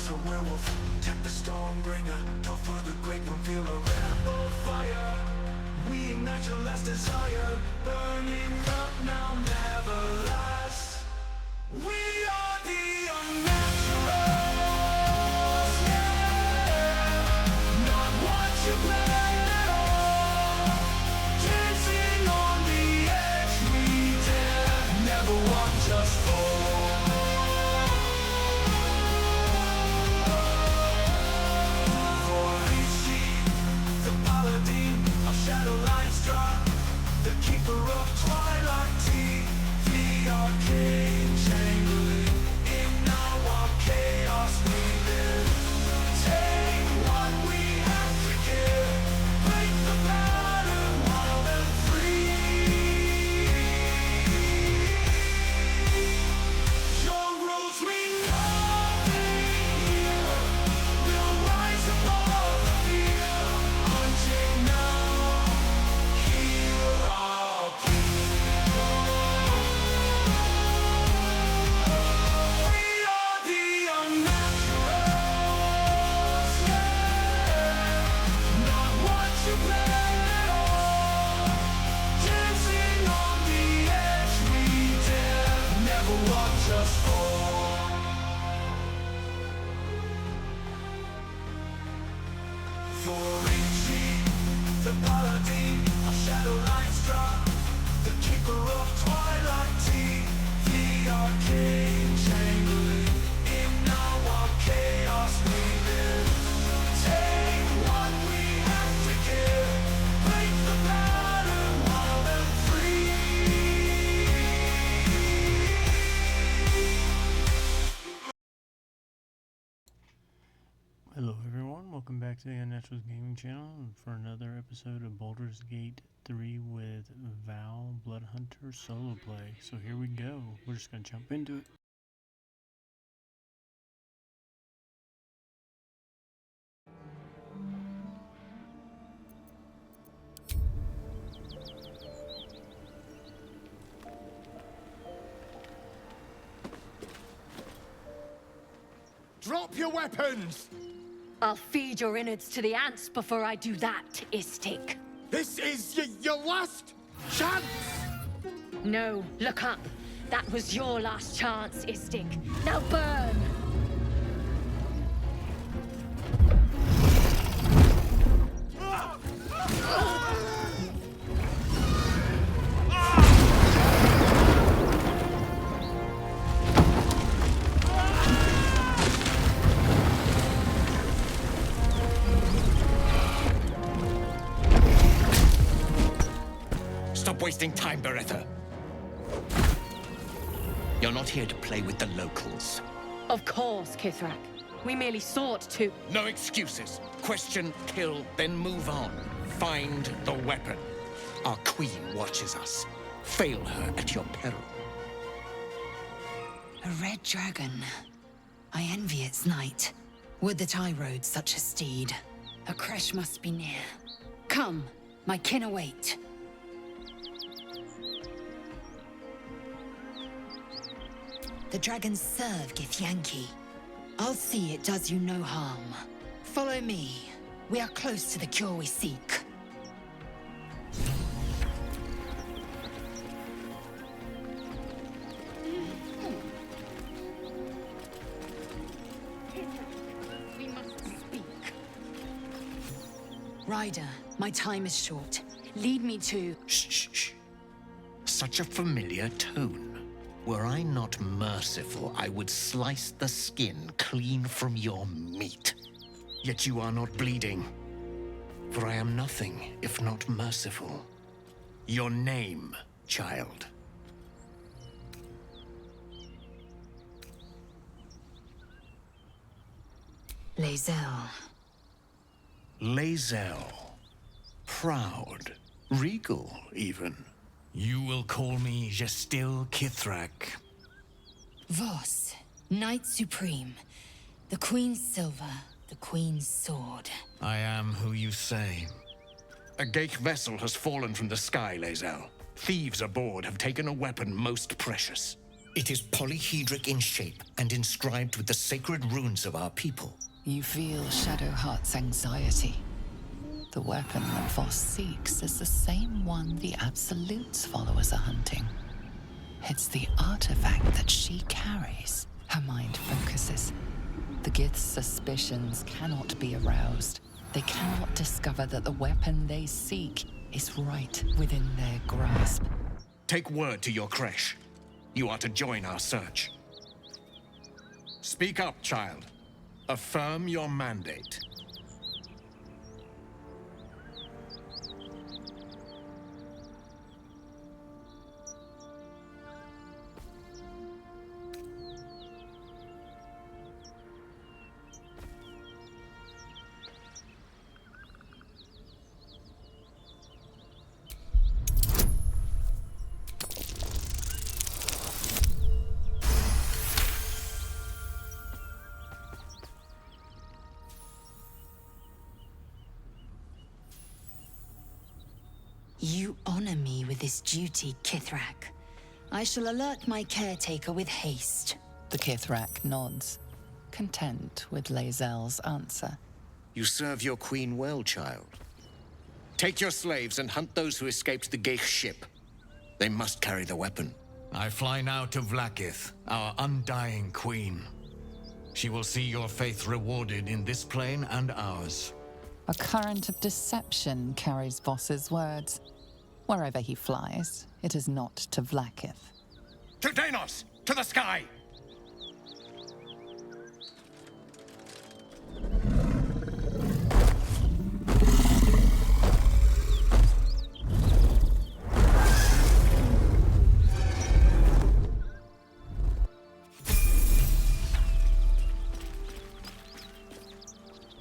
a werewolf. Tap the Stormbringer, go for the great one, feel a rebel fire. We ignite your last desire, burning up now, never last. We are the Unnaturals, yeah. Not what you planned at all. Dancing on the edge, we dare. Never walk, just fall. For each the paladin of Shadowline's drop, the keeper of Twilight Tea, the arcane chamberlain, in our chaos we live. Take what we have to give, break the pattern wild and free. Your rules mean nothing here. We'll rise above fear. Hunting now, hear our plea. We are the Unnaturals, yeah. Not what you planned at all. Dancing on the edge, we dare. Never watch us fall. For reaching the paladin of Shadowline's drop, the keeper of Twilight Tea, the arcane chamberlain, in our chaos we live. Take what we have to give, break the pattern wild and free. Hello everyone, welcome back to the Unnaturals Gaming Channel for another episode of Baldur's Gate 3 with Val Bloodhunter solo play. So here we go, we're just going to jump into it. Drop your weapons! I'll feed your innards to the ants before I do that, Istik. This is your last chance! No, look up. That was your last chance, Istik. Now burn! Stop wasting time, Beretta. You're not here to play with the locals. Of course, Kithrak. We merely sought to... No excuses. Question, kill, then move on. Find the weapon. Our queen watches us. Fail her at your peril. A red dragon. I envy its knight. Would that I rode such a steed. A crash must be near. Come, my kin await. The dragons serve Githyanki. I'll see it does you no harm. Follow me. We are close to the cure we seek. We must speak. Ryder, my time is short. Lead me to... Shh, shh, shh. Such a familiar tone. Were I not merciful, I would slice the skin clean from your meat. Yet you are not bleeding. For I am nothing if not merciful. Your name, child. Lae'zel. Lae'zel. Proud. Regal, even. You will call me Gestil Kithrak. Voss, Knight Supreme. The Queen's silver, the Queen's sword. I am who you say. A Geich vessel has fallen from the sky, Lae'zel. Thieves aboard have taken a weapon most precious. It is polyhedric in shape and inscribed with the sacred runes of our people. You feel Shadowheart's anxiety. The weapon that Voss seeks is the same one the Absolute's followers are hunting. It's the artifact that she carries. Her mind focuses. The Gith's suspicions cannot be aroused. They cannot discover that the weapon they seek is right within their grasp. Take word to your creche. You are to join our search. Speak up, child. Affirm your mandate. You honor me with this duty, Kithrak. I shall alert my caretaker with haste. The Kithrak nods, content with Lae'zel's answer. You serve your queen well, child. Take your slaves and hunt those who escaped the Geich ship. They must carry the weapon. I fly now to Vlaakith, our undying queen. She will see your faith rewarded in this plane and ours. A current of deception carries Voss's words. Wherever he flies, it is not to Vlaakith. To Danos! To the sky!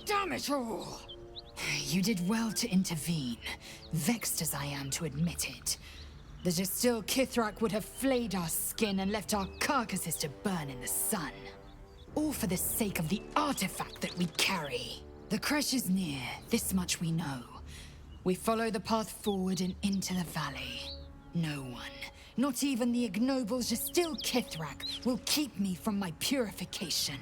Damn it all! You did well to intervene, vexed as I am to admit it. The Distil Kithrak would have flayed our skin and left our carcasses to burn in the sun. All for the sake of the artifact that we carry. The creche is near, this much we know. We follow the path forward and into the valley. No one, not even the ignoble Distil Kithrak, will keep me from my purification.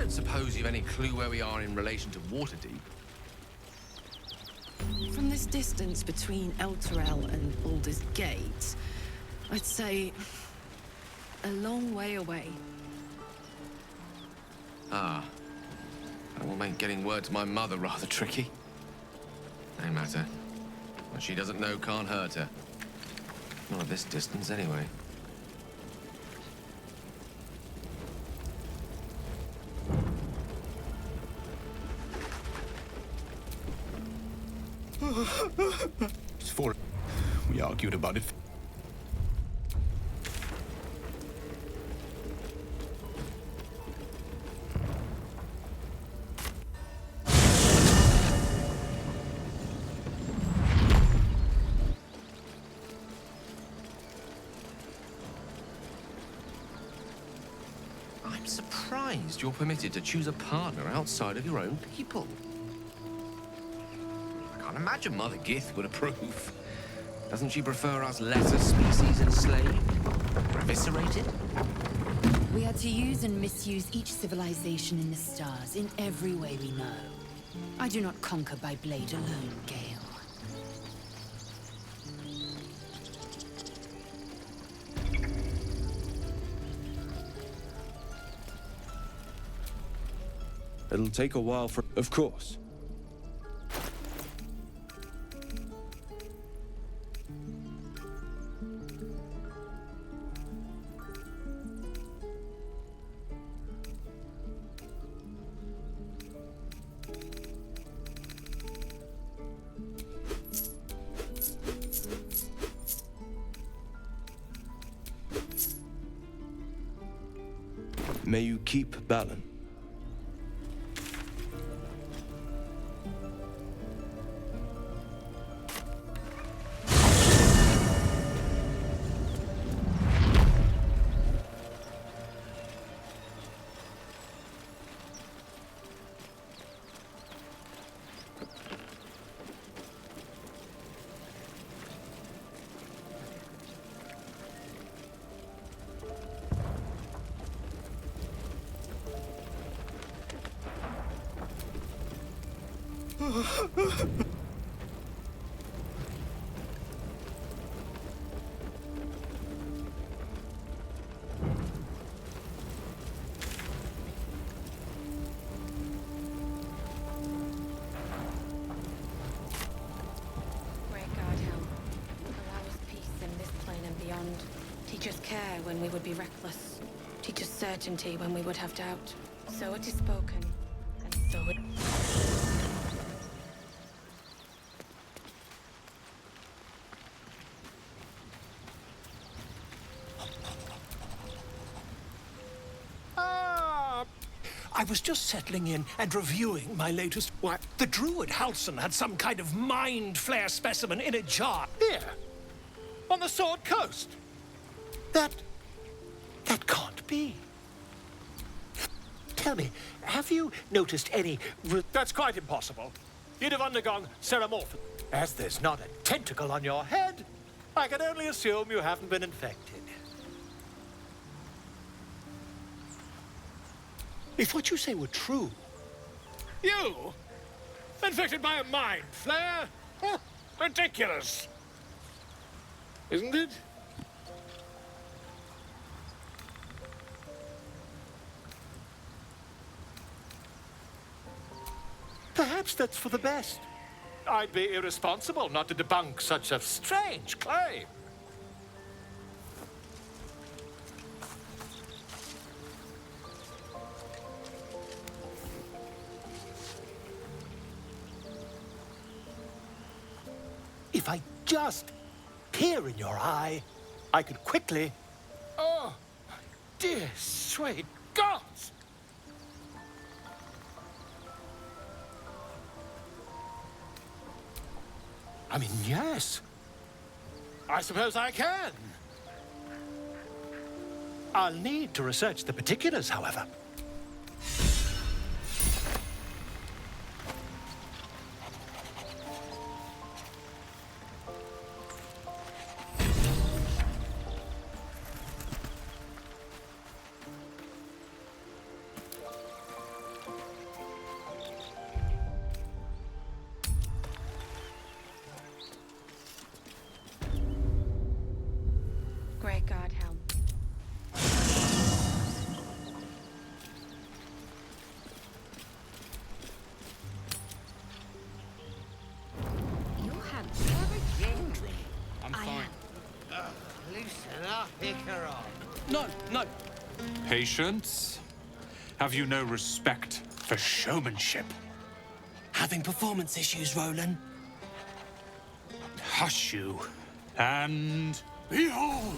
don't suppose you've any clue where we are in relation to Waterdeep. From this distance between Elturel and Baldur's Gate, I'd say a long way away. Ah. That will make getting word to my mother rather tricky. No matter. What she doesn't know can't hurt her. Not at this distance, anyway. It's for... We argued about it. I'm surprised you're permitted to choose a partner outside of your own people. I can't imagine Mother Gith would approve. Doesn't she prefer us lesser species enslaved? Eviscerated? We are to use and misuse each civilization in the stars in every way we know. I do not conquer by blade alone, Gale. It'll take a while for... Of course. May you keep Balin. Teach us care when we would be reckless. Teach us certainty when we would have doubt. So it is spoken, and so it... I was just settling in and reviewing my latest... Why, the druid Halson had some kind of mind flare specimen in a jar. Here, on the Sword Coast. That can't be. Tell me, have you noticed any... That's quite impossible. You'd have undergone ceramorph. As there's not a tentacle on your head, I can only assume you haven't been infected. If what you say were true... You? Infected by a mind flare? Huh, ridiculous. Isn't it? Perhaps that's for the best. I'd be irresponsible not to debunk such a strange claim. If I just peer in your eye, I could quickly... Oh, my dear sweet gods! I mean, yes. I suppose I can. I'll need to research the particulars, however. No, no. Patience? Have you no respect for showmanship? Having performance issues, Roland? Hush you, and behold!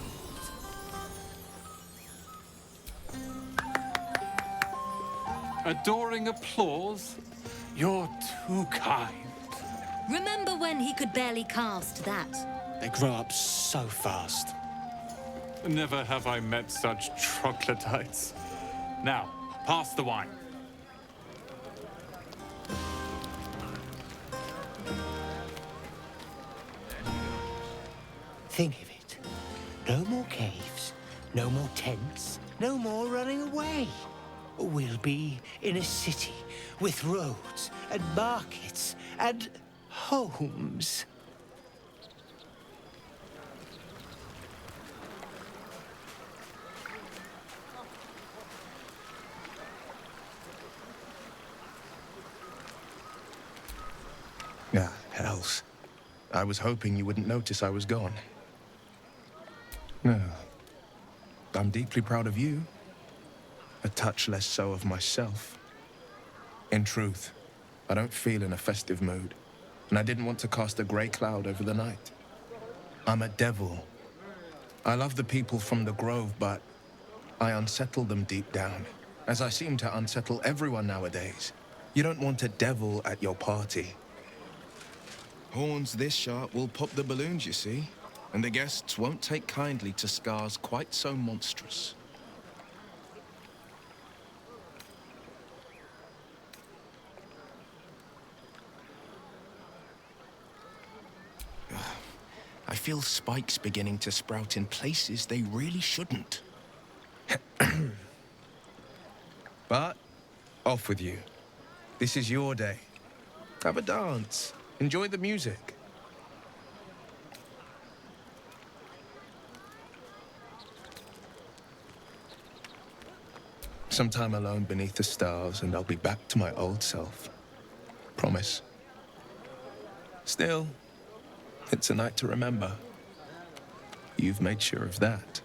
Adoring applause? You're too kind. Remember when he could barely cast that? They grow up so fast. Never have I met such troglodytes. Now, pass the wine. Think of it. No more caves, no more tents, no more running away. We'll be in a city with roads and markets and homes. Ah, hells. I was hoping you wouldn't notice I was gone. No. I'm deeply proud of you. A touch less so of myself. In truth, I don't feel in a festive mood, and I didn't want to cast a grey cloud over the night. I'm a devil. I love the people from the Grove, but I unsettle them deep down, as I seem to unsettle everyone nowadays. You don't want a devil at your party. Horns this sharp will pop the balloons, you see, and the guests won't take kindly to scars quite so monstrous. I feel spikes beginning to sprout in places they really shouldn't. But, off with you. This is your day. Have a dance. Enjoy the music. Some time alone beneath the stars, and I'll be back to my old self. Promise. Still, it's a night to remember. You've made sure of that.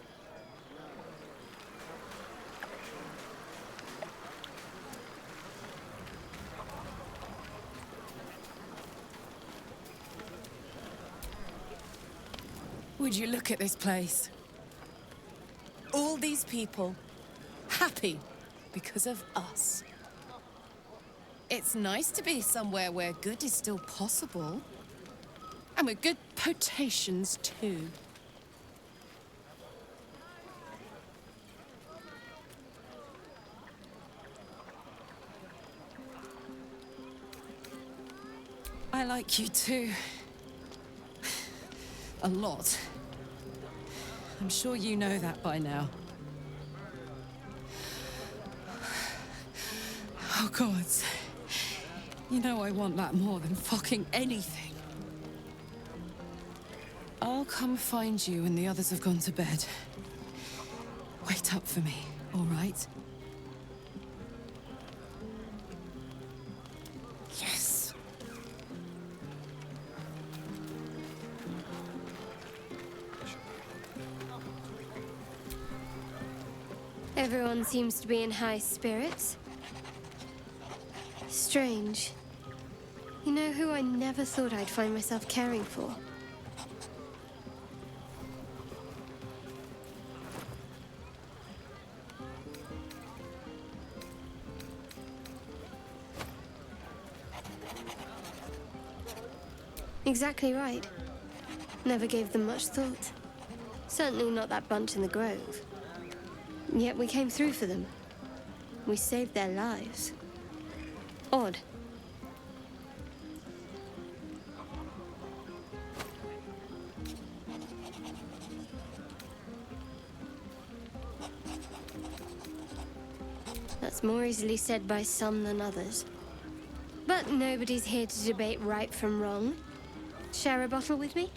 Would you look at this place? All these people, happy because of us. It's nice to be somewhere where good is still possible. And with good potations, too. I like you, too. A lot. I'm sure you know that by now. Oh, God. You know I want that more than fucking anything. I'll come find you when the others have gone to bed. Wait up for me, all right? Yes. Everyone seems to be in high spirits. Strange. You know who I never thought I'd find myself caring for? Exactly right. Never gave them much thought. Certainly not that bunch in the Grove. Yet we came through for them. We saved their lives. Odd. That's more easily said by some than others. But nobody's here to debate right from wrong. Share a bottle with me?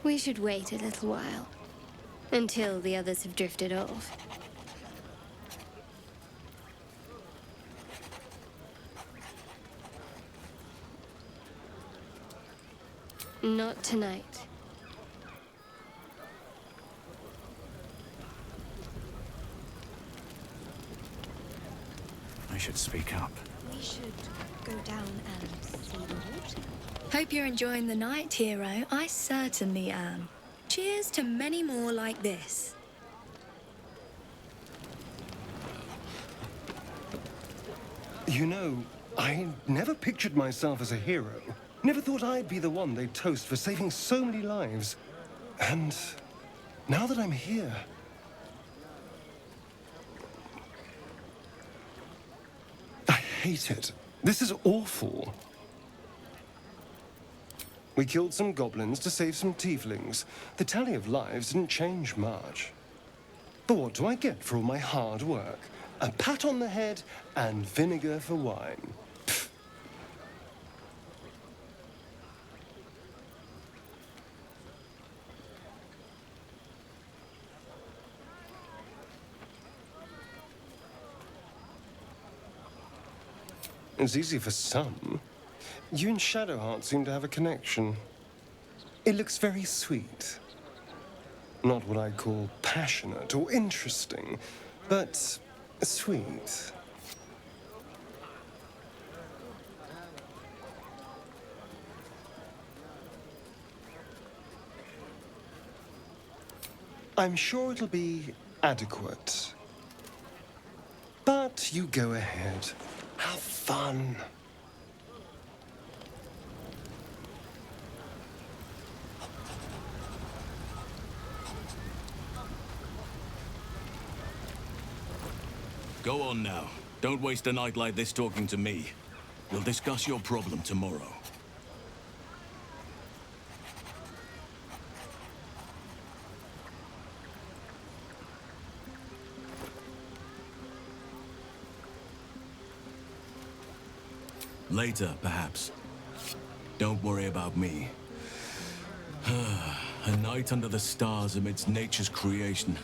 We should wait a little while. Until the others have drifted off. Not tonight. I should speak up. We should go down and see the water. Hope you're enjoying the night, hero. I certainly am. Cheers to many more like this. You know, I never pictured myself as a hero. Never thought I'd be the one they'd toast for saving so many lives. And now that I'm here... I hate it. This is awful. We killed some goblins to save some tieflings. The tally of lives didn't change much. But what do I get for all my hard work? A pat on the head and vinegar for wine. Pfft. It's easy for some. You and Shadowheart seem to have a connection. It looks very sweet. Not what I'd call passionate or interesting, but sweet. I'm sure it'll be adequate. But you go ahead. Have fun. Go on now. Don't waste a night like this talking to me. We'll discuss your problem tomorrow. Later, perhaps. Don't worry about me. A night under the stars amidst nature's creation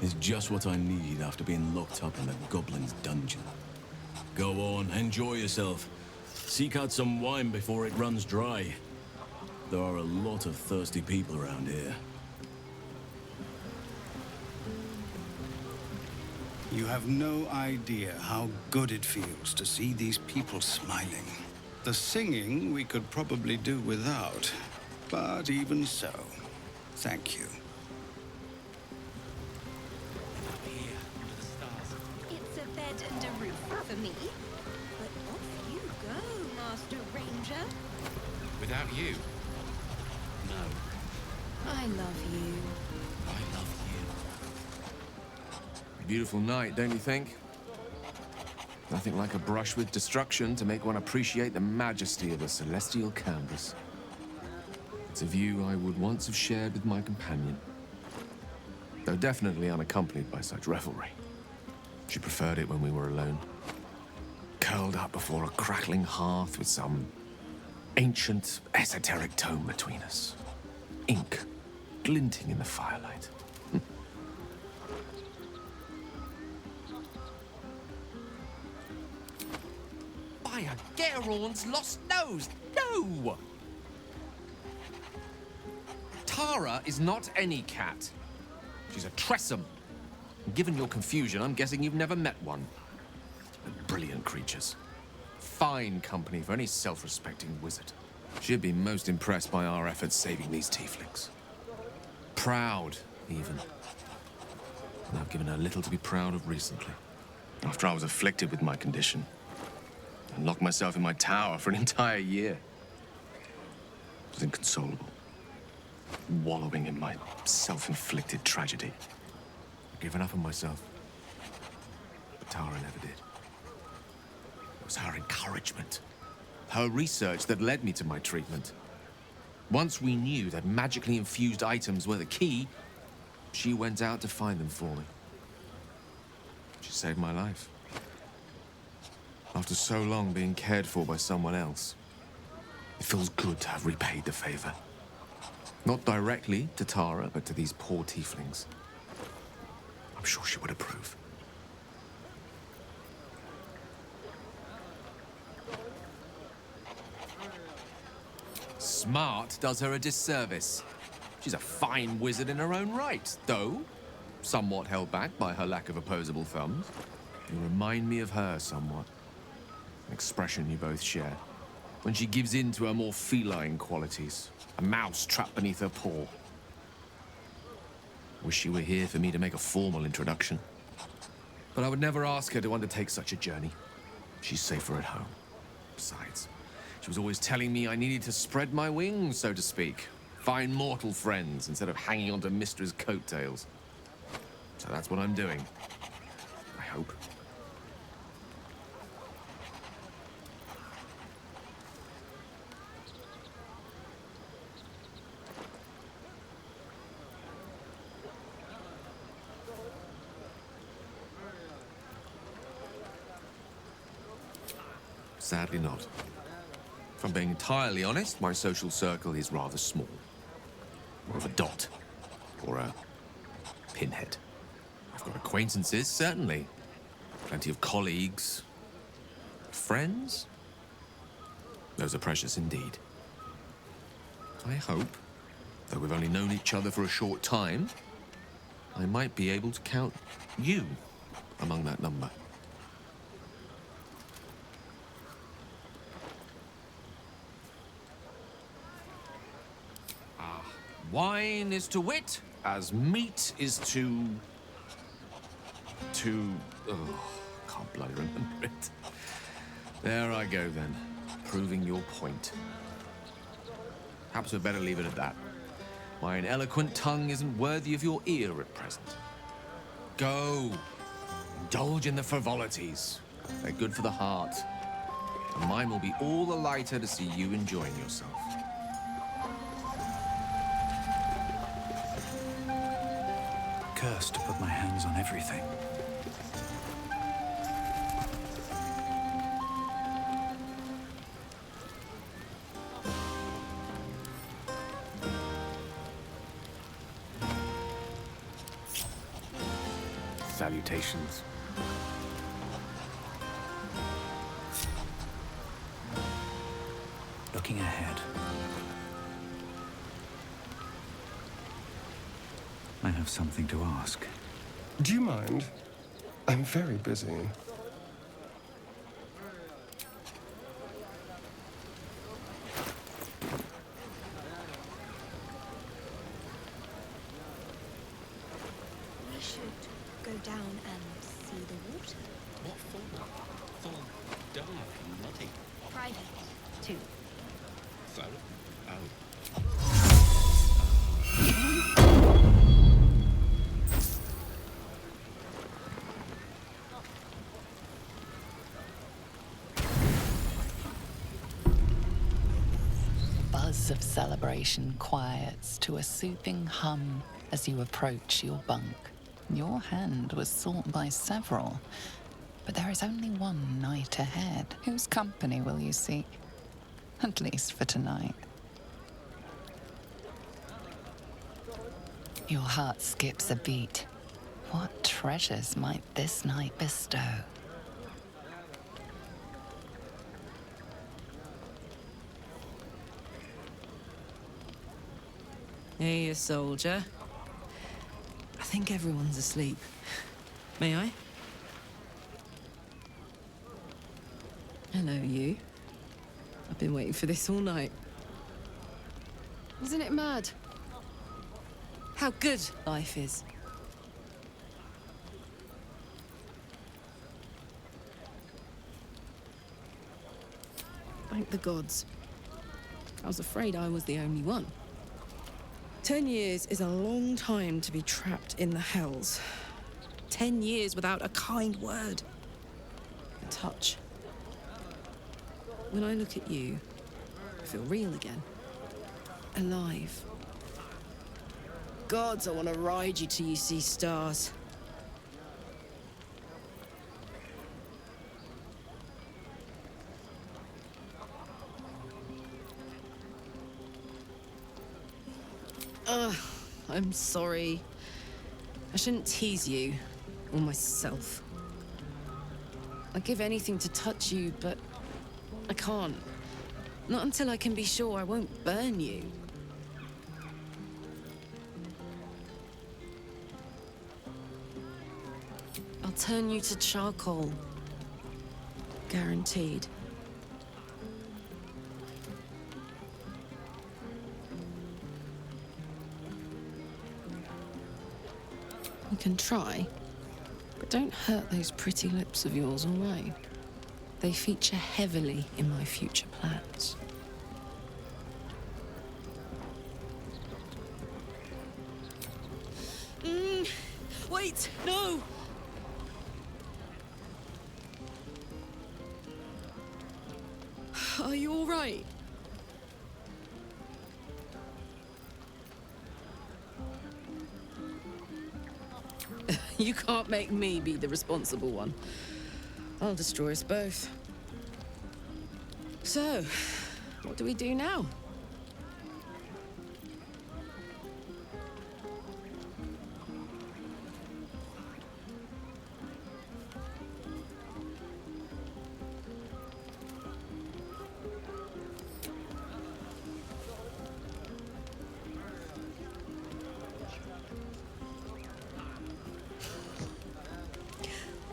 is just what I need after being locked up in a goblin's dungeon. Go on, enjoy yourself. Seek out some wine before it runs dry. There are a lot of thirsty people around here. You have no idea how good it feels to see these people smiling. The singing we could probably do without, but even so, thank you. It's a bed and a roof for me. But off you go, Master Ranger. Without you? No. I love you. I love Beautiful night, don't you think? Nothing like a brush with destruction to make one appreciate the majesty of a celestial canvas. It's a view I would once have shared with my companion, though definitely unaccompanied by such revelry. She preferred it when we were alone, curled up before a crackling hearth with some ancient, esoteric tome between us. Ink glinting in the firelight. By a Gerorn's lost nose! No! Tara is not any cat. She's a Tressum. Given your confusion, I'm guessing you've never met one. Brilliant creatures. Fine company for any self-respecting wizard. She'd be most impressed by our efforts saving these tieflings. Proud, even. And I've given her little to be proud of recently. After I was afflicted with my condition, and locked myself in my tower for an entire year. I was inconsolable, wallowing in my self-inflicted tragedy. I'd given up on myself, but Tara never did. It was her encouragement, her research that led me to my treatment. Once we knew that magically infused items were the key, she went out to find them for me. She saved my life. After so long being cared for by someone else, it feels good to have repaid the favor. Not directly to Tara, but to these poor tieflings. I'm sure she would approve. Smart does her a disservice. She's a fine wizard in her own right, though somewhat held back by her lack of opposable thumbs. You remind me of her somewhat. An expression you both share. When she gives in to her more feline qualities. A mouse trapped beneath her paw. Wish she were here for me to make a formal introduction. But I would never ask her to undertake such a journey. She's safer at home. Besides, she was always telling me I needed to spread my wings, so to speak. Find mortal friends instead of hanging onto Mistra's coattails. So that's what I'm doing. I hope. Sadly not. If I'm being entirely honest, my social circle is rather small. More of a dot. Or a pinhead. I've got acquaintances, certainly. Plenty of colleagues. Friends? Those are precious indeed. I hope, though we've only known each other for a short time, I might be able to count you among that number. Wine is to wit, as meat is to... Oh, can't bloody remember it. There I go then, proving your point. Perhaps we'd better leave it at that. My eloquent tongue isn't worthy of your ear at present. Go, indulge in the frivolities. They're good for the heart. And mine will be all the lighter to see you enjoying yourself. Cursed to put my hands on everything. Salutations. Looking ahead. I have something to ask. Do you mind? I'm very busy. We should go down and see the water. What for? For dark and muddy. Private, too. So? Oh. Buzz of celebration quiets to a soothing hum as you approach your bunk. Your hand was sought by several, but there is only one night ahead. Whose company will you seek? At least for tonight. Your heart skips a beat. What treasures might this night bestow? Hey, a soldier. I think everyone's asleep. May I? Hello, you. I've been waiting for this all night. Isn't it mad? How good life is. Thank the gods. I was afraid I was the only one. 10 years is a long time to be trapped in the hells. 10 years without a kind word. A touch. When I look at you, I feel real again. Alive. Gods, I want to ride you till you see stars. I'm sorry. I shouldn't tease you, or myself. I'd give anything to touch you, but I can't. Not until I can be sure I won't burn you. I'll turn you to charcoal. Guaranteed. You can try, but don't hurt those pretty lips of yours, all right? They feature heavily in my future plans. Wait, no! Are you all right? You can't make me be the responsible one. I'll destroy us both. So, what do we do now?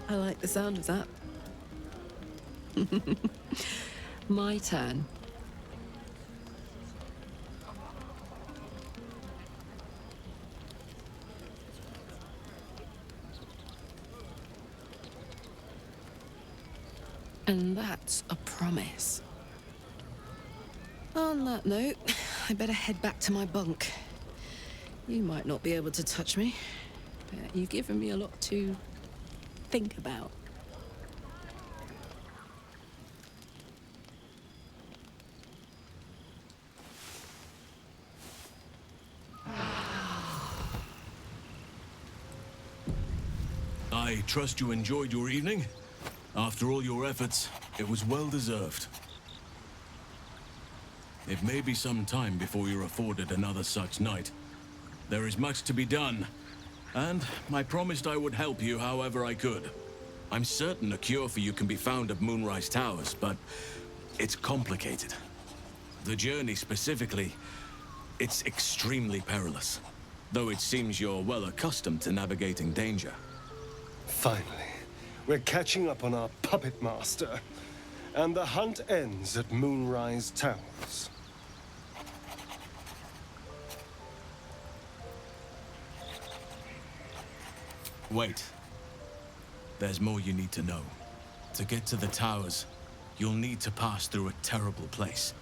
I like the sound of that. My turn. And that's a promise. On that note, I better head back to my bunk. You might not be able to touch me, but you've given me a lot to think about. I trust you enjoyed your evening. After all your efforts, it was well deserved. It may be some time before you're afforded another such night. There is much to be done, and I promised I would help you however I could. I'm certain a cure for you can be found at Moonrise Towers, but it's complicated. The journey specifically, it's extremely perilous, though it seems you're well accustomed to navigating danger. Finally, we're catching up on our puppet master, and the hunt ends at Moonrise Towers. Wait. There's more you need to know. To get to the towers, you'll need to pass through a terrible place.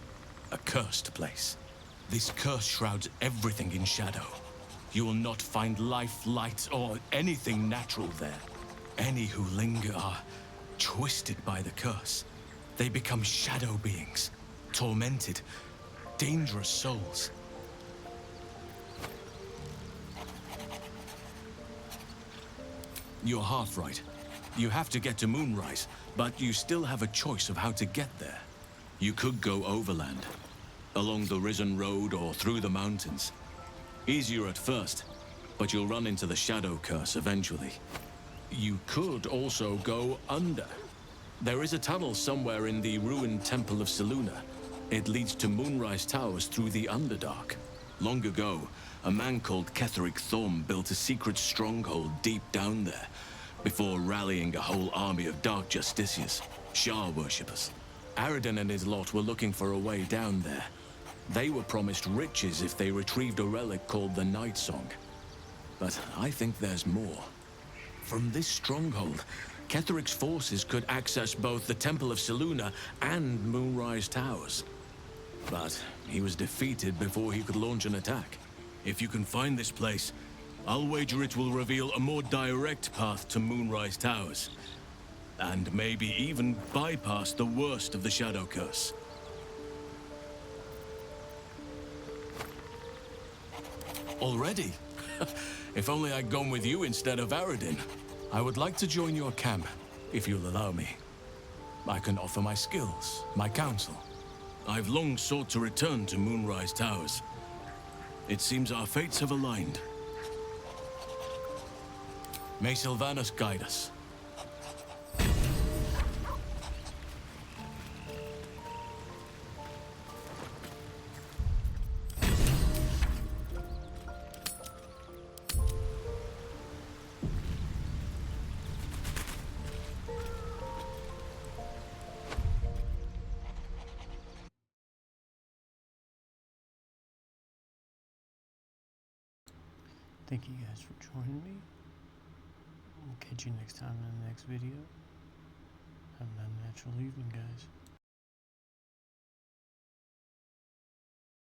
A cursed place. This curse shrouds everything in shadow. You will not find life, light, or anything natural there. Any who linger are twisted by the curse. They become shadow beings, tormented, dangerous souls. You're half right. You have to get to Moonrise, but you still have a choice of how to get there. You could go overland, along the Risen Road or through the mountains. Easier at first, but you'll run into the Shadow Curse eventually. You could also go under. There is a tunnel somewhere in the ruined Temple of Selûne. It leads to Moonrise Towers through the Underdark. Long ago, a man called Ketheric Thorm built a secret stronghold deep down there, before rallying a whole army of Dark Justiciars, Shah worshippers. Aradin and his lot were looking for a way down there. They were promised riches if they retrieved a relic called the Night Song. But I think there's more. From this stronghold, Ketheric's forces could access both the Temple of Selûne and Moonrise Towers. But he was defeated before he could launch an attack. If you can find this place, I'll wager it will reveal a more direct path to Moonrise Towers. And maybe even bypass the worst of the Shadow Curse. Already? If only I'd gone with you instead of Aradin. I would like to join your camp, if you'll allow me. I can offer my skills, my counsel. I've long sought to return to Moonrise Towers. It seems our fates have aligned. May Sylvanus guide us. Thank you guys for joining me. We'll catch you next time in the next video. Have an unnatural evening, guys.